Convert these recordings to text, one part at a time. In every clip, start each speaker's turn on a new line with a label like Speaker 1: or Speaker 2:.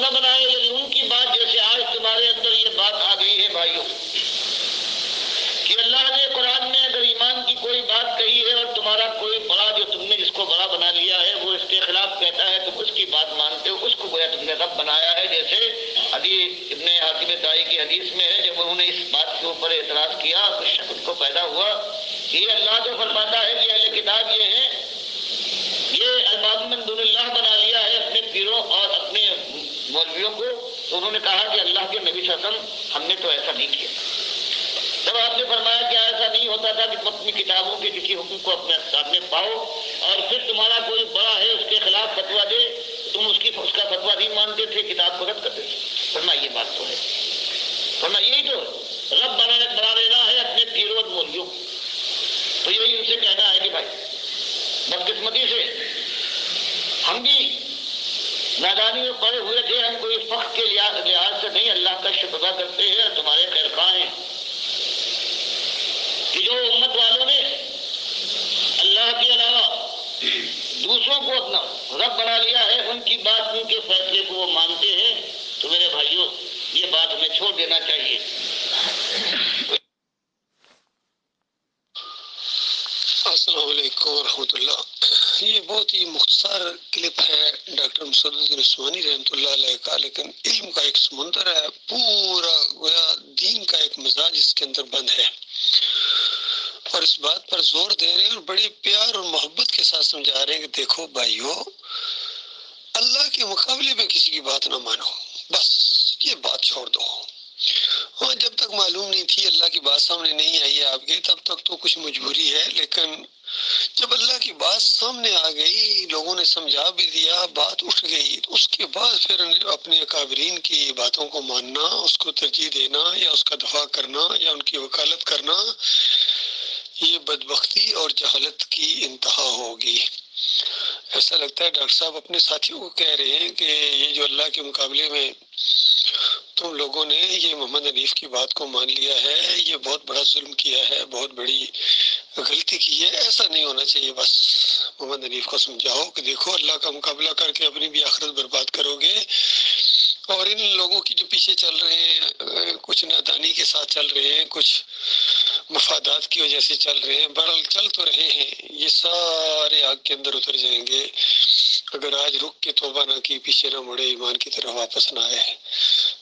Speaker 1: نہ بنائے، یعنی ان کی بات جیسے آج تمہارے اندر یہ بات آ گئی ہے بھائیوں کہ اللہ نے قرآن میں اگر ایمان کی کوئی بات کہی ہے اور تمہارا کوئی بڑا جو تم نے جس کو بڑا بنا لیا ہے وہ اس کے خلاف کہتا ہے تو اس کی بات مانتے ہو، اس کو گویا تم نے رب بنایا ہے. جیسے حدیث ابن حاتم طائی کی حدیث میں ہے، جب انہوں نے اس بات کے اوپر اعتراض کیا تو شک ان کو پیدا ہوا. یہ اللہ تو فرماتا ہے کہ اہل کتاب یہ ہیں، یہ ارباب من دون اللہ بنا لیا ہے اپنے پیروں اور اپنے مولویوں کو. تو انہوں نے کہا کہ اللہ کے نبی صلی اللہ علیہ وسلم ہم نے تو ایسا نہیں کیا. جب آپ نے فرمایا کہ ایسا نہیں ہوتا تھا کہ تم اپنی کتابوں کے کسی حکم کو اپنے سامنے پاؤ اور پھر تمہارا کوئی بڑا ہے اس کے خلاف فتویٰ دے، تم اس کا فتویٰ نہیں مانتے تھے، کتاب کو رد کرتے تھے. فرمایا یہ بات تو ہے، فرمایا یہی تو رب بنا لینا ہے اپنے پیروں اور مولویوں کو. تو یہی ان سے کہنا ہے کہ بھائی بدقسمتی سے ہم بھی نادانی میں پڑے ہوئے تھے، ہم کوئی فخر کے لحاظ سے نہیں اللہ کا شکر ادا کرتے ہیں اور تمہارے خیر خواہ ہیں کہ جو امت والوں نے اللہ کے علاوہ دوسروں کو اپنا رب بنا لیا ہے، ان کی بات ان کے فیصلے کو وہ مانتے ہیں. تو میرے بھائیوں یہ بات ہمیں چھوڑ دینا چاہیے.
Speaker 2: السلام علیکم ورحمۃ اللہ. یہ بہت ہی مختصر کلپ ہے ڈاکٹر مسدد عثمانی رحمۃ اللہ علیہ کا، لیکن علم کا ایک سمندر ہے، پورا گویا دین کا ایک مزاج اس کے اندر بند ہے، اور اس بات پر زور دے رہے ہیں اور بڑی پیار اور محبت کے ساتھ سمجھا رہے ہیں کہ دیکھو بھائیو، اللہ کے مقابلے میں کسی کی بات نہ مانو، بس یہ بات چھوڑ دو. ہاں جب تک معلوم نہیں تھی، اللہ کی بات سامنے نہیں آئی ہے آپ کے، تب تک تو کچھ مجبوری ہے، لیکن جب اللہ کی بات سامنے آ گئی، لوگوں نے سمجھا بھی دیا، بات اٹھ گئی، اس کے بعد پھر اپنے اکابرین کی باتوں کو ماننا، اس کو ترجیح دینا یا اس کا دفاع کرنا یا ان کی وکالت کرنا، یہ بدبختی اور جہالت کی انتہا ہوگی. ایسا لگتا ہے ڈاکٹر صاحب اپنے ساتھیوں کو کہہ رہے ہیں کہ یہ جو اللہ کے مقابلے میں تم لوگوں نے یہ محمد حنیف کی بات کو مان لیا ہے، یہ بہت بڑا ظلم کیا ہے، بہت بڑی غلطی کی ہے. ایسا نہیں ہونا چاہیے. بس محمد حنیف کو سمجھاؤ کہ دیکھو اللہ کا مقابلہ کر کے اپنی بھی آخرت برباد کرو گے، اور ان لوگوں کی جو پیچھے چل رہے ہیں، کچھ نادانی کے ساتھ چل رہے ہیں، کچھ مفادات کی وجہ سے چل رہے ہیں، بہرحال چل تو رہے ہیں، یہ سارے آگ کے اندر اتر جائیں گے اگر آج رک کے توبہ نہ کی، پیچھے نہ مڑے، ایمان کی طرف واپس نہ آئے.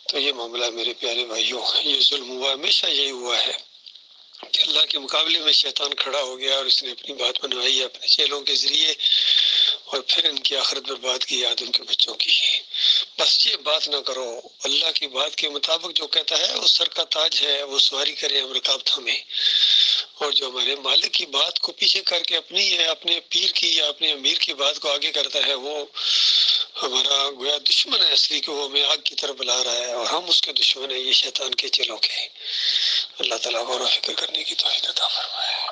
Speaker 2: تو یہ معاملہ میرے پیارے بھائیوں، یہ ظلم ہوا، ہمیشہ یہی ہوا ہے کہ اللہ کے مقابلے میں شیطان کھڑا ہو گیا اور اس نے اپنی بات منوائی اپنے چیلوں کے ذریعے، اور پھر ان کی آخرت برباد کی یاد ان کے بچوں کی. بس یہ بات نہ کرو. اللہ کی بات کے مطابق جو کہتا ہے وہ سر کا تاج ہے، وہ سواری کرے ہم رکاب تھامے، اور جو ہمارے مالک کی بات کو پیچھے کر کے اپنی ہے، اپنے پیر کی یا اپنے امیر کی بات کو آگے کرتا ہے، وہ ہمارا گویا دشمن ہے اصلی، کہ وہ ہمیں آگ کی طرف بلا رہا ہے اور ہم اس کے دشمن ہیں، یہ شیطان کے چیلوں کے. اللہ تعالیٰ غور و فکر کرنے کی توفیق عطا فرمائے.